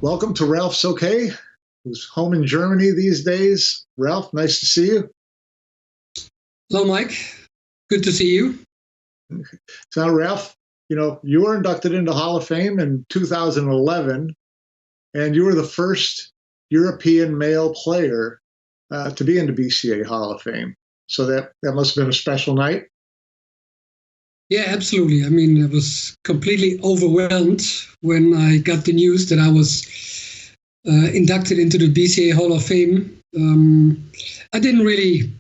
Welcome to Ralf Souquet, who's home in Germany these days. Ralf, nice to see you. Hello, Mike. Good to see you. So, Ralf, you were inducted into Hall of Fame in 2011, and you were the first European male player to be in the BCA Hall of Fame. So that must have been a special night. Yeah, absolutely. I mean, I was completely overwhelmed when I got the news that I was inducted into the BCA Hall of Fame. I didn't really,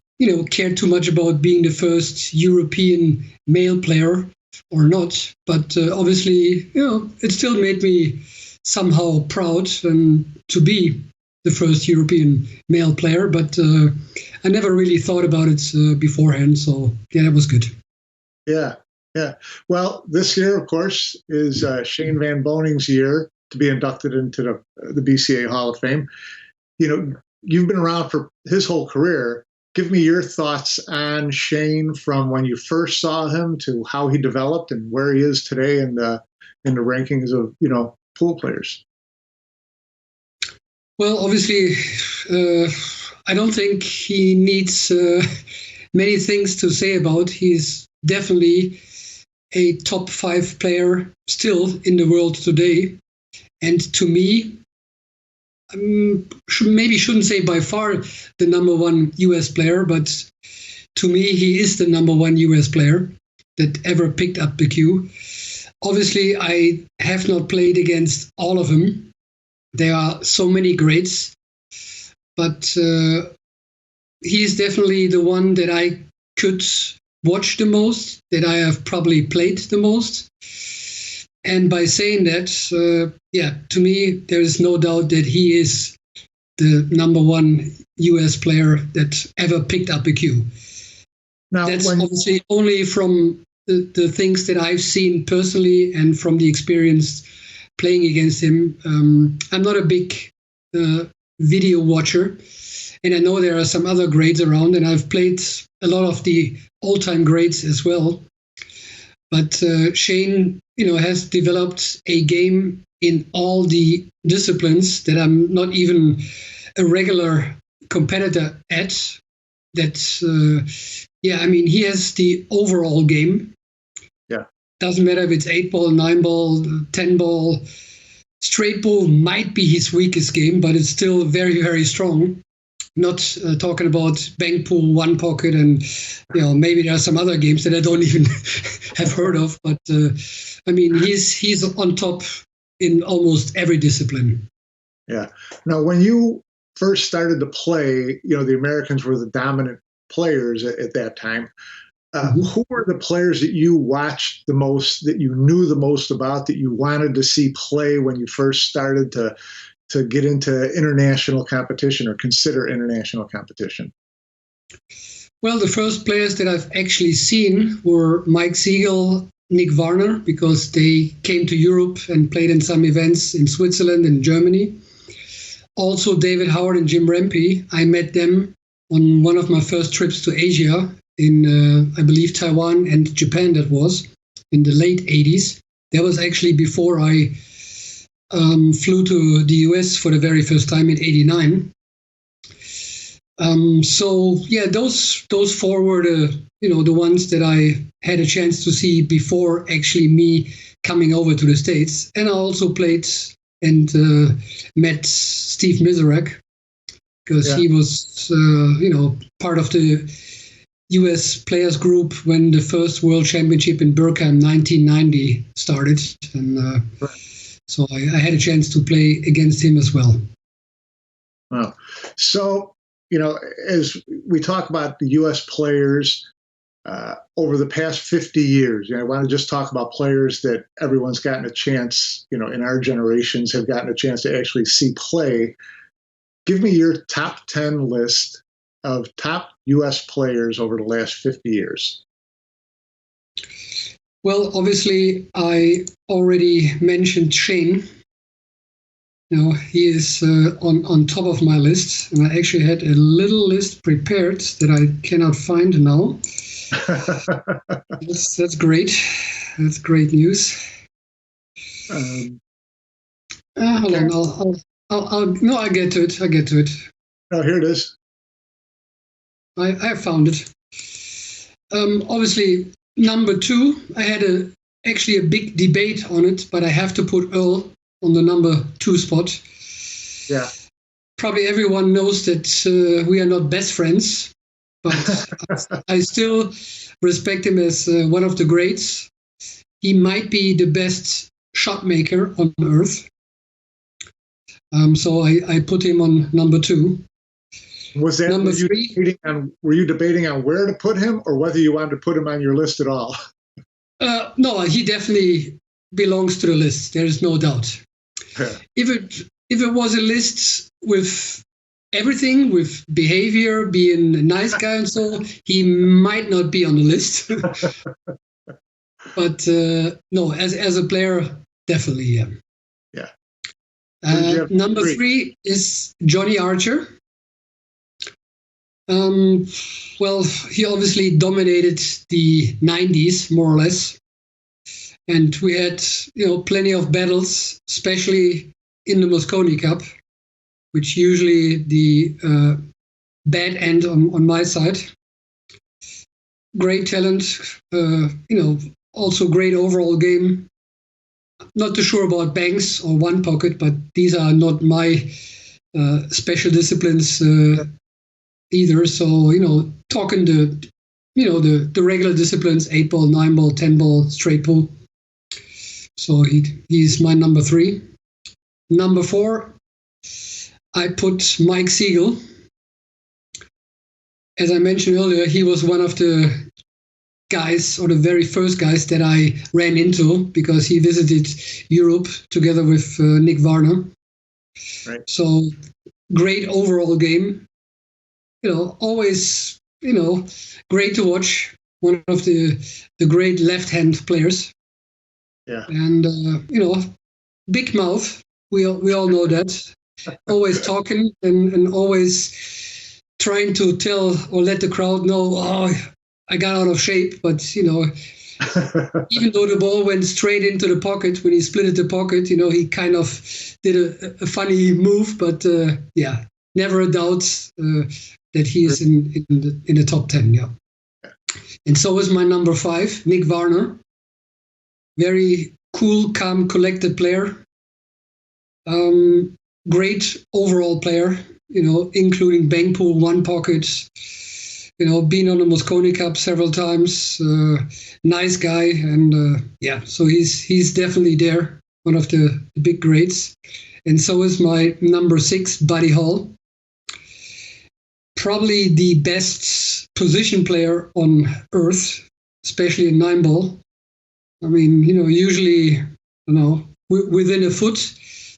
care too much about being the first European male player or not, but obviously, it still made me somehow proud to be the first European male player. But I never really thought about it beforehand. So yeah, that was good. Yeah. Yeah. Well, this year, of course, is Shane Van Boening's year to be inducted into the BCA Hall of Fame. You've been around for his whole career. Give me your thoughts on Shane from when you first saw him to how he developed and where he is today in the rankings of, pool players. Well, obviously, I don't think he needs many things to say about. He's definitely a top 5 player still in the world today. And to me, maybe shouldn't say by far the number 1 US player, but to me, he is the number 1 US player that ever picked up the cue. Obviously, I have not played against all of them. There are so many greats, but he is definitely the one that I could watch the most, that I have probably played the most. And by saying that, to me, there is no doubt that he is the number 1 US player that ever picked up a cue. Now, that's obviously only from the things that I've seen personally and from the experience playing against him. I'm not a big video watcher, and I know there are some other greats around, and I've played a lot of the all-time greats as well. But Shane, has developed a game in all the disciplines that I'm not even a regular competitor at. That's, he has the overall game. Yeah. Doesn't matter if it's 8-ball, 9-ball, 10-ball. Straight ball might be his weakest game, but it's still very, very strong. Not talking about bank pool, one pocket, and maybe there are some other games that I don't even have heard of. But he's on top in almost every discipline. Yeah. Now, when you first started to play, the Americans were the dominant players at that time. Who were the players that you watched the most, that you knew the most about, that you wanted to see play when you first started to get into international competition or consider international competition? Well, the first players that I've actually seen were Mike Siegel, Nick Warner, because they came to Europe and played in some events in Switzerland and Germany. Also, David Howard and Jim Rempe. I met them on one of my first trips to Asia in, I believe, Taiwan and Japan, that was in the late 80s. That was actually before I flew to the US for the very first time in '89. Those 4 were the ones that I had a chance to see before actually me coming over to the States. And I also played and met Steve Miserak, because he was part of the US players group when the first World Championship in Birmingham 1990 started, and so I had a chance to play against him as well. Wow. So, as we talk about the U.S. players over the past 50 years, I want to just talk about players that everyone's gotten a chance, in our generations have gotten a chance to actually see play. Give me your top 10 list of top U.S. players over the last 50 years. Well, obviously, I already mentioned Shane. He is on top of my list, and I actually had a little list prepared that I cannot find now. That's great. That's great news. Hold on, no, I get to it. Oh, here it is. I found it. Obviously, number 2, I had actually a big debate on it, but I have to put Earl on the number 2 spot. Yeah. Probably everyone knows that we are not best friends, but I still respect him as one of the greats. He might be the best shot maker on earth. So I put him on number 2. Was that number 3? Were you debating on where to put him, or whether you wanted to put him on your list at all? No, he definitely belongs to the list. There is no doubt. If it was a list with everything, with behavior, being a nice guy and so, he might not be on the list. But no, as a player, definitely, yeah. Yeah. Number 3 is Johnny Archer. Well, he obviously dominated the 90s, more or less. And we had, plenty of battles, especially in the Mosconi Cup, which usually the bad end on my side. Great talent, also great overall game. Not too sure about banks or one pocket, but these are not my special disciplines either. So, talking the regular disciplines, 8-ball, 9-ball, 10-ball, straight pool. So he's my number 3. Number 4, I put Mike Siegel. As I mentioned earlier, he was one of the guys, or the very first guys that I ran into, because he visited Europe together with Nick Varner. Right. So great overall game. Always, great to watch. One of the great left-hand players. Yeah. And, big mouth. We all know that. Always talking and always trying to tell or let the crowd know, I got out of shape. But, even though the ball went straight into the pocket, when he splitted the pocket, he kind of did a funny move. But, never a doubt that he is in the top 10. Yeah. And so is my number 5, Nick Varner. Very cool, calm, collected player. Great overall player, including bank pool, one pocket, been on the Mosconi Cup several times. Nice guy. And so he's definitely there, one of the big greats. And so is my number 6, Buddy Hall. Probably the best position player on earth, especially in 9-ball. I mean, usually, within a foot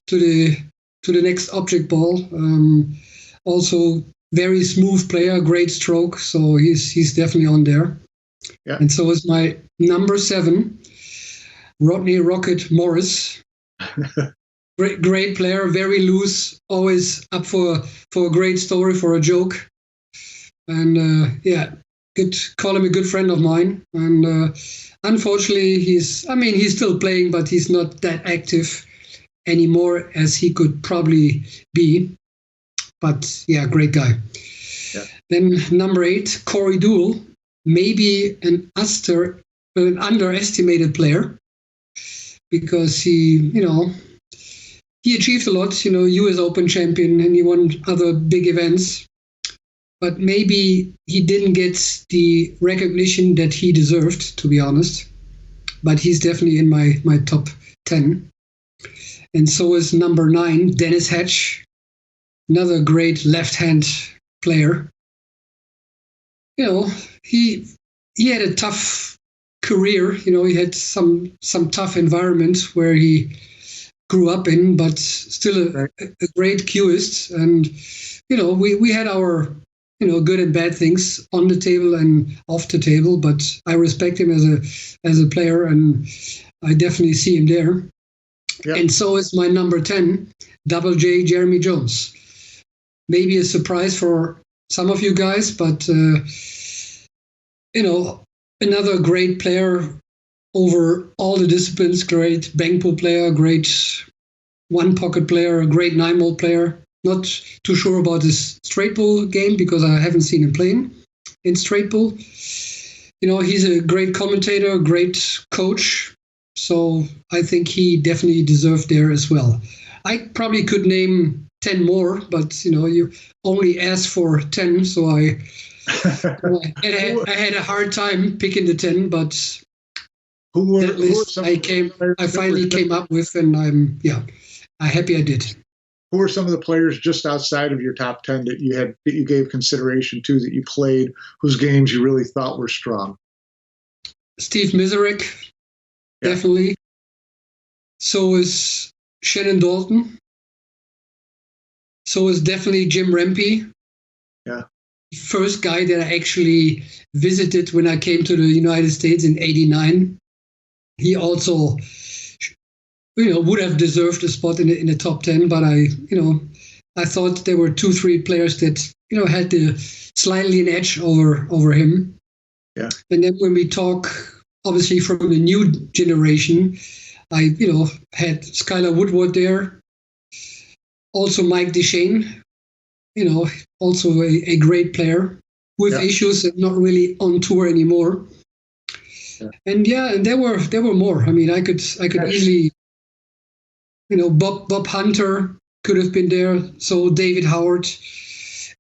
to the next object ball. Also, very smooth player, great stroke. So he's definitely on there. Yeah. And so is my number 7, Rodney Rocket Morris. Great player, very loose, always up for a great story, for a joke. And call him a good friend of mine. And unfortunately, he's still playing, but he's not that active anymore as he could probably be. But great guy. Yeah. Then number 8, Corey Deuel, maybe an underestimated player, because he achieved a lot. U.S. Open champion, and he won other big events. But maybe he didn't get the recognition that he deserved, to be honest. But he's definitely in my top 10. And so is number 9, Dennis Hatch, another great left-hand player. He had a tough career. He had some tough environment where he grew up in, but still a great cueist. And we had our good and bad things on the table and off the table, but I respect him as a player, and I definitely see him there. Yep. And so is my number 10, Double J, Jeremy Jones. Maybe a surprise for some of you guys, but another great player over all the disciplines, great bank pool player, great one pocket player, a great 9-ball player. Not too sure about his straight ball game because I haven't seen him playing in straight ball. He's a great commentator, great coach. So I think he definitely deserved there as well. I probably could name 10 more, but you only asked for 10, so I had a hard time picking the 10, but that list I finally came up with, and I'm happy I did. Who are some of the players just outside of your top 10 that you gave consideration to, that you played, whose games you really thought were strong? Steve Miserek, definitely. So is Shannon Dalton. So is definitely Jim Rempe. Yeah. First guy that I actually visited when I came to the United States in '89. He also, would have deserved a spot in the top 10, but I thought there were 2-3 players that had slightly an edge over him. Yeah. And then when we talk, obviously from the new generation, I had Skylar Woodward there. Also Mike Deschênes, also a great player with issues and not really on tour anymore. Yeah. And there were more. I mean, I could easily, Bob Hunter could have been there. So David Howard,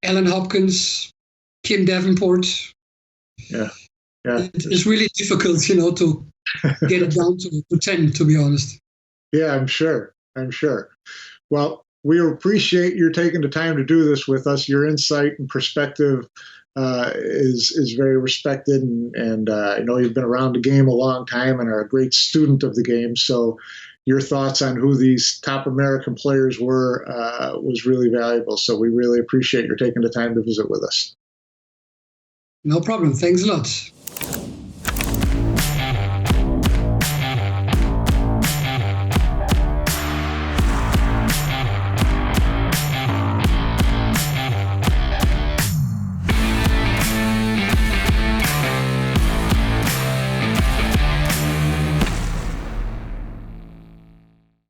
Alan Hopkins, Kim Davenport. Yeah. It's really difficult, to get it down to 10, to be honest. Yeah, I'm sure. Well, we appreciate your taking the time to do this with us. Your insight and perspective is very respected, and I know you've been around the game a long time and are a great student of the game. So your thoughts on who these top American players were was really valuable. So we really appreciate your taking the time to visit with us. No problem. Thanks a lot.